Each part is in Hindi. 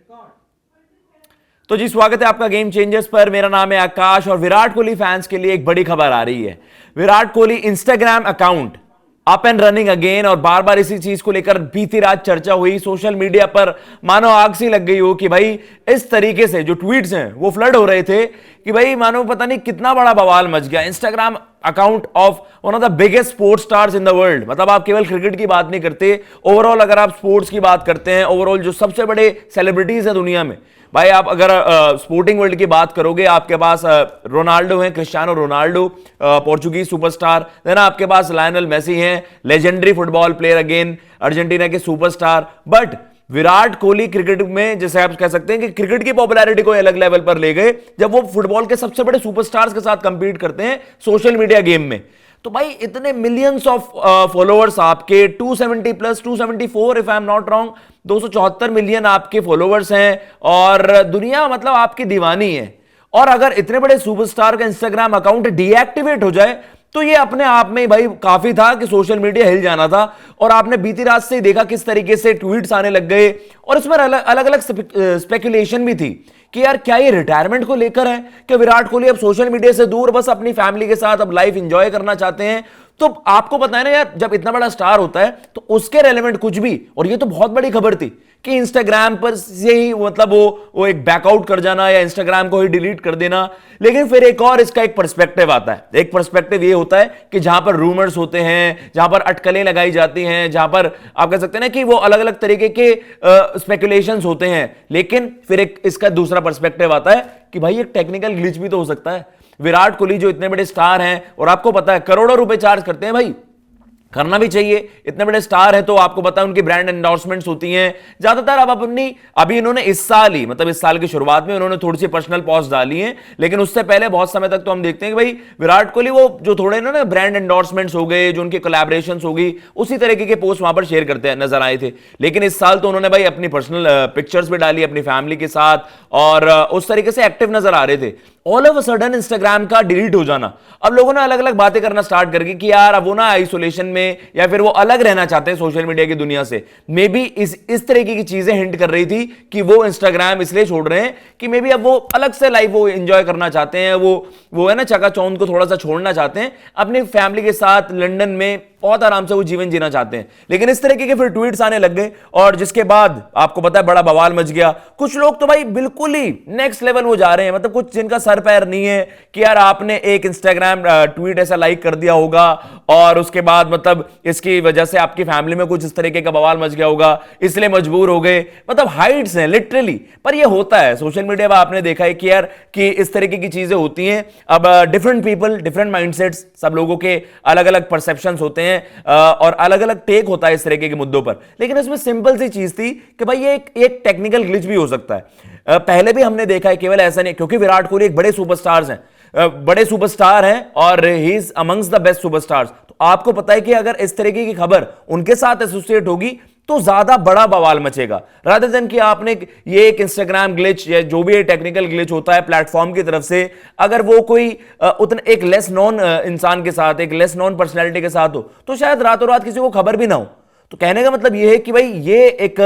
तो जी स्वागत है आपका गेम चेंजर्स पर। मेरा नाम है आकाश और विराट कोहली फैंस के लिए एक बड़ी खबर आ रही है। Virat Kohli Instagram account up and running again, और बार बार इसी चीज को लेकर बीती रात चर्चा हुई सोशल मीडिया पर, मानो आग सी लग गई हो कि भाई इस तरीके से जो ट्वीट्स हैं वो फ्लड हो रहे थे कि भाई मानो पता नहीं कितना बड़ा बवाल मच गया। Instagram account of one of the biggest sports stars in the world, मतलब आप केवल क्रिकेट की बात नहीं करते, ओवरऑल अगर आप स्पोर्ट्स की बात करते हैं, ओवरऑल जो सबसे बड़े सेलिब्रिटीज हैं दुनिया में, भाई आप अगर स्पोर्टिंग वर्ल्ड की बात करोगे, आपके पास रोनाल्डो हैं, Cristiano Ronaldo Portuguese superstar, then आपके पास लायनल मेसी हैं, legendary football player again, Argentina के superstar. But Virat Kohli cricket में, जैसे आप कह सकते हैं कि क्रिकेट की पॉपुलैरिटी को अलग लेवल पर ले गए जब वो फुटबॉल के सबसे बड़े सुपरस्टार्स के साथ कंपीट करते हैं सोशल मीडिया गेम में। तो भाई इतने मिलियंस ऑफ फॉलोअर्स आपके, 270 plus 274 if I am not wrong, 274 million आपके फॉलोअर्स हैं और दुनिया मतलब आपकी दीवानी है। और अगर इतने बड़े सुपरस्टार का इंस्टाग्राम अकाउंट डीएक्टिवेट हो जाए तो ये अपने आप में भाई काफी था कि सोशल मीडिया हिल जाना था। और आपने बीती रात से ही देखा किस तरीके से ट्वीट्स आने लग गए और इसमें अलग अलग स्पेकुलेशन भी थी कि यार क्या ये रिटायरमेंट को लेकर है कि विराट कोहली अब सोशल मीडिया से दूर बस अपनी फैमिली के साथ अब लाइफ एंजॉय करना चाहते हैं। तो आपको पता है ना यार, जब इतना बड़ा स्टार होता है तो उसके रेलेवेंट कुछ भी, और ये तो बहुत बड़ी खबर थी कि इंस्टाग्राम पर से ही मतलब वो एक बैकआउट कर जाना या इंस्टाग्राम को ही डिलीट कर देना। लेकिन फिर एक और इसका एक पर्सपेक्टिव आता है। एक पर्सपेक्टिव ये होता है कि जहां पर रूमर्स होते हैं, जहां पर अटकलें लगाई जाती हैं, जहां पर आप कह सकते हैं ना कि वो अलग अलग तरीके के स्पेकुलेशंस होते हैं, लेकिन फिर एक इसका दूसरा पर्सपेक्टिव आता है कि भाई एक टेक्निकल ग्लिच भी तो हो सकता है। विराट कोहली जो इतने बड़े स्टार हैं और आपको पता है करोड़ों रुपए चार्ज करते हैं, भाई करना भी चाहिए, इतने बड़े स्टार है तो आपको पता है उनकी ब्रांड एंडोर्समेंट्स होती हैं ज्यादातर। अब अपनी अभी इन्होंने इस साल ही, मतलब इस साल की शुरुआत में उन्होंने थोड़ी सी पर्सनल पोस्ट डाली है, लेकिन उससे पहले बहुत समय तक तो हम देखते हैं कि भाई विराट कोहली वो जो थोड़े ना ब्रांड एंडोर्समेंट्स हो गए, जो उनके कोलैबोरेशंस हो गई, उसी तरीके के पोस्ट वहां पर शेयर करते नजर आए थे। लेकिन इस साल तो उन्होंने भाई अपनी पर्सनल पिक्चर्स भी डाली अपनी फैमिली के साथ और उस तरीके से एक्टिव नजर आ रहे थे। All of a sudden Instagram का डिलीट हो जाना, अब लोगों ने अलग अलग बातें करना स्टार्ट करके कि यार अब वो ना आइसोलेशन में या फिर वो अलग रहना चाहते हैं सोशल मीडिया की दुनिया से। मे बी इस तरीके की चीजें हिंट कर रही थी कि वो इंस्टाग्राम इसलिए छोड़ रहे हैं कि मे बी अब वो अलग से लाइफ वो एंजॉय करना चाहते हैं, वो है ना चकाचौंध को थोड़ा सा छोड़ना चाहते हैं, अपनी फैमिली के साथ लंदन में बहुत आराम से वो जीवन जीना चाहते हैं। लेकिन इस तरीके के फिर ट्वीट्स आने लग गए और जिसके बाद आपको पता है बड़ा बवाल मच गया। कुछ लोग तो भाई बिल्कुल ही नेक्स्ट लेवल वो जा रहे हैं, मतलब कुछ जिनका सर पैर नहीं है कि यार आपने एक इंस्टाग्राम ट्वीट ऐसा लाइक कर दिया होगा और उसके बाद मतलब इसकी वजह से आपकी फैमिली में कुछ इस तरीके का बवाल मच गया होगा, इसलिए मजबूर हो गए। मतलब हाइट्स हैं लिटरली, पर ये होता है सोशल मीडिया पर, आपने देखा है कि यार कि इस तरीके की चीजें होती हैं। अब डिफरेंट पीपल, डिफरेंट माइंडसेट्स, सब लोगों के अलग अलग परसेप्शंस होते हैं और अलग अलग टेक होता है इस तरीके के मुद्दों पर। लेकिन इसमें सिंपल सी चीज थी कि भाई ये एक टेक्निकल ग्लिच भी हो सकता है। पहले भी हमने देखा है, केवल ऐसा नहीं, क्योंकि विराट कोहली एक बड़े सुपरस्टार्स हैं, बड़े सुपरस्टार हैं और he is amongst the best superstars. तो आपको पता है कि अगर इस तरीके की खबर उनके साथ एसोसिएट होगी तो ज्यादा बड़ा बवाल मचेगा, रादर देन कि आपने ये एक इंस्टाग्राम ग्लिच या जो भी टेक्निकल ग्लिच होता है प्लेटफॉर्म की तरफ से, अगर वो कोई उतना एक लेस नॉन इंसान के साथ, एक लेस नॉन पर्सनैलिटी के साथ हो तो शायद रातों रात किसी को खबर भी ना हो। तो कहने का मतलब ये है कि भाई ये एक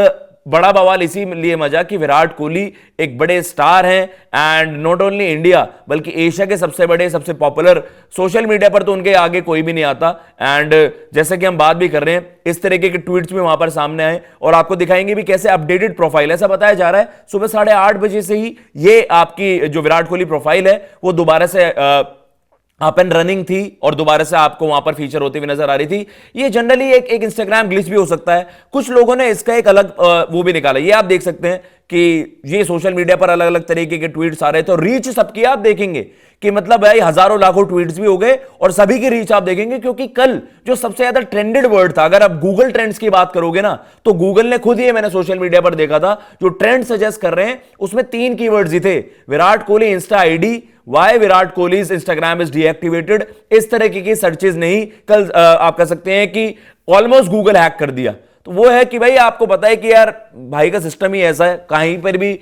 बड़ा बवाल इसीलिए मजा कि विराट कोहली एक बड़े स्टार हैं एंड नॉट ओनली इंडिया बल्कि एशिया के सबसे बड़े, सबसे पॉपुलर, सोशल मीडिया पर तो उनके आगे कोई भी नहीं आता। एंड जैसे कि हम बात भी कर रहे हैं, इस तरीके के ट्वीट्स भी वहां पर सामने आए और आपको दिखाएंगे भी कैसे अपडेटेड प्रोफाइल, ऐसा बताया जा रहा है सुबह 8:30 बजे से ही ये आपकी जो विराट कोहली प्रोफाइल है वो दोबारा से अप एंड रनिंग थी और दोबारा से आपको वहां पर फीचर होती हुई नजर आ रही थी। ये जनरली एक इंस्टाग्राम ग्लिच भी हो सकता है। कुछ लोगों ने इसका एक अलग वो भी निकाला, ये आप देख सकते हैं कि ये सोशल मीडिया पर अलग अलग तरीके के ट्वीट्स आ रहे थे और रीच सबकी आप देखेंगे कि मतलब भाई हजारों लाखों ट्वीट्स भी हो गए और सभी की रीच आप देखेंगे, क्योंकि कल जो सबसे ज्यादा ट्रेंडेड वर्ड था, अगर आप गूगल ट्रेंड्स की बात करोगे ना तो गूगल ने खुद ही, मैंने सोशल मीडिया पर देखा था, जो ट्रेंड सजेस्ट कर रहे हैं उसमें 3 कीवर्ड्स ही थे, Virat Kohli insta ID, why Virat Kohli Instagram is deactivated. इस तरह की सर्चेज नहीं, कल आप कह सकते हैं कि ऑलमोस्ट गूगल हैक कर दिया। तो वो है कि भाई आपको पता है कि यार भाई का सिस्टम ही ऐसा है, कहीं पर भी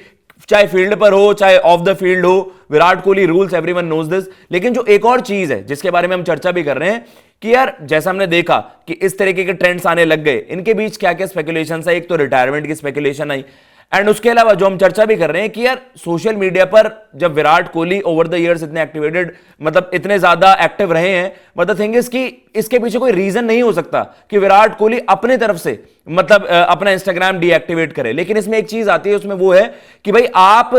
चाहे फील्ड पर हो चाहे ऑफ द फील्ड हो, Virat Kohli rules, everyone knows this. लेकिन जो एक और चीज है जिसके बारे में हम चर्चा भी कर रहे हैं कि यार जैसा हमने देखा कि इस तरीके के ट्रेंड्स आने लग गए, इनके बीच क्या क्या स्पेकुलेशन है। एक तो रिटायरमेंट की स्पेकुलेशन आई एंड उसके अलावा जो हम चर्चा भी कर रहे हैं कि यार सोशल मीडिया पर जब Virat Kohli over the years इतने एक्टिवेटेड, मतलब इतने ज्यादा एक्टिव रहे हैं, बट द थिंग इज कि इसके पीछे कोई रीजन नहीं हो सकता कि विराट कोहली अपने तरफ से मतलब अपना इंस्टाग्राम डीएक्टिवेट करे। लेकिन इसमें एक चीज आती है, उसमें वो है कि भाई आप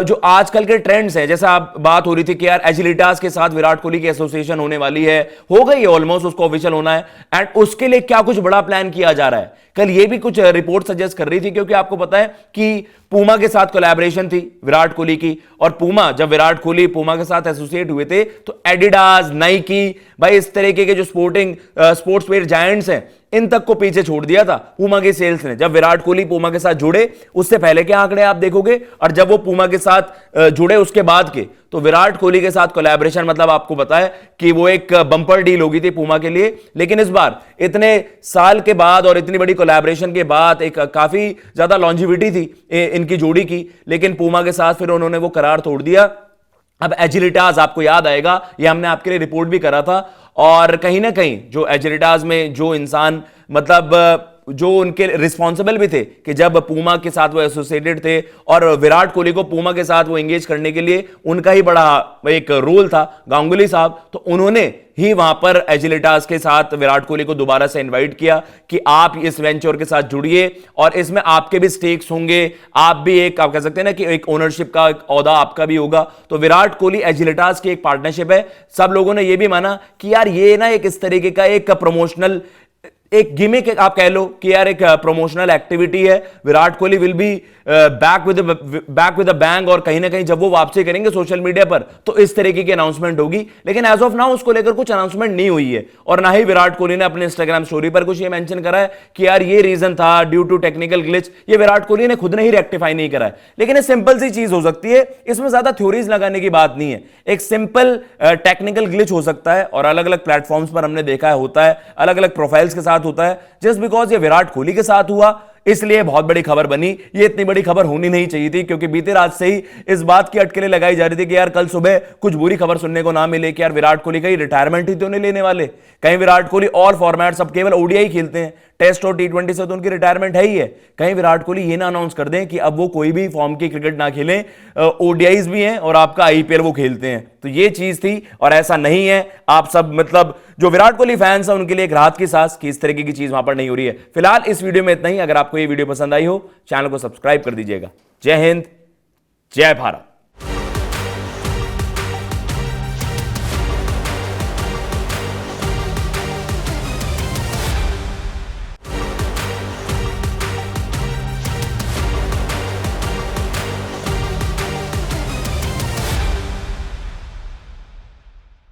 जो आजकल के ट्रेंड्स हैं, जैसा आप बात हो रही थी कि यार एजिलिटास के साथ विराट कोहली की एसोसिएशन होने वाली है, हो गई है ऑलमोस्ट, उसको ऑफिशियल होना है, एंड उसके लिए क्या कुछ बड़ा प्लान किया जा रहा है। कल ये भी कुछ रिपोर्ट सजेस्ट कर रही थी, क्योंकि आपको पता है कि पूमा के साथ कोलैबोरेशन थी विराट कोहली की, और पूमा जब विराट कोहली पूमा के साथ एसोसिएट हुए थे तो एडिडास, नाइकी, भाई इस तरीके के जो स्पोर्ट्स वेयर जायंट्स हैं, इन तक को पीछे छोड़ दिया था पूमा की सेल्स ने। जब विराट कोहली पूमा के साथ जुड़े उससे पहले के आंकड़े आप देखोगे, और जब वो पूमा के साथ जुड़े उसके बाद के, तो विराट कोहली के साथ कोलैबोरेशन मतलब आपको पता है कि वो एक बंपर डील हो गई थी पूमा के लिए। लेकिन इस बार इतने साल के बाद और इतनी बड़ी कोलैबोरेशन के बाद एक काफी ज्यादा लॉन्जिविटी थी इनकी जोड़ी की, लेकिन पूमा के साथ फिर उन्होंने वो करार तोड़ दिया। अब एजिलिटास, आपको याद आएगा, ये हमने आपके लिए रिपोर्ट भी करा था, और कहीं ना कहीं जो एजिलिटास में जो इंसान मतलब जो उनके रिस्पॉन्सिबल भी थे कि जब पूमा के साथ वो एसोसिएटेड थे और विराट कोहली को पूमा के साथ वो एंगेज करने के लिए उनका ही बड़ा एक रोल था, गांगुली साहब, तो उन्होंने ही वहां पर एजिलिटास के साथ विराट कोहली को दोबारा से इनवाइट किया कि आप इस वेंचर के साथ जुड़िए और इसमें आपके भी स्टेक्स होंगे, आप भी एक, आप कह सकते हैं ना कि एक ओनरशिप का एक ओहदा आपका भी होगा। तो विराट कोहली एजिलिटास की एक पार्टनरशिप है। सब लोगों ने यह भी माना कि यार ये ना एक इस तरीके का एक प्रमोशनल, एक गिमिक आप कह लो कि यार एक प्रमोशनल एक्टिविटी है, Virat Kohli will be back with a bang, और कहीं ना कहीं जब वो वापसी करेंगे सोशल मीडिया पर तो इस तरीके की अनाउंसमेंट होगी। लेकिन एज ऑफ नाउ उसको लेकर कुछ अनाउंसमेंट नहीं हुई है, और ना ही विराट कोहली ने अपने इंस्टाग्राम स्टोरी पर कुछ ये मेंशन करा है कि यार ये रीजन था ड्यू टू टेक्निकल ग्लिच। ये विराट कोहली ने खुद ने ही रेक्टिफाई नहीं करा है। लेकिन ये सिंपल सी चीज हो सकती है, इसमें ज्यादा थ्योरीज लगाने की बात नहीं है, एक सिंपल टेक्निकल ग्लिच हो सकता है, और अलग अलग प्लेटफॉर्म्स पर हमने देखा है होता है, अलग अलग प्रोफाइल्स के साथ होता है। जस्ट बिकॉज ये विराट कोहली के साथ हुआ इसलिए बहुत बड़ी खबर बनी। ये इतनी बड़ी खबर होनी नहीं चाहिए थी, क्योंकि बीते रात से ही इस बात की अटकलें लगाई जा रही थी कि यार कल सुबह कुछ बुरी खबर सुनने को ना मिले कि यार विराट कोहली कहीं रिटायरमेंट ही तो नहीं लेने वाले, कहीं विराट कोहली और फॉर्मेट, सब केवल ओडीआई खेलते हैं, टेस्ट और टी20 से तो उनकी रिटायरमेंट है ही है, कहीं विराट कोहली ये ना अनाउंस कर दें कि अब वो कोई भी फॉर्म की क्रिकेट ना खेलें, ओडीआईज भी हैं और आपका आईपीएल वो खेलते हैं। तो ये चीज थी, और ऐसा नहीं है। आप सब मतलब जो विराट कोहली फैंस हैं उनके लिए एक राहत की सांस कि इस तरीके की चीज वहां पर नहीं हो रही है। फिलहाल इस वीडियो में इतना ही। अगर आपको ये वीडियो पसंद आई हो, चैनल को सब्सक्राइब कर दीजिएगा। जय हिंद, जय भारत।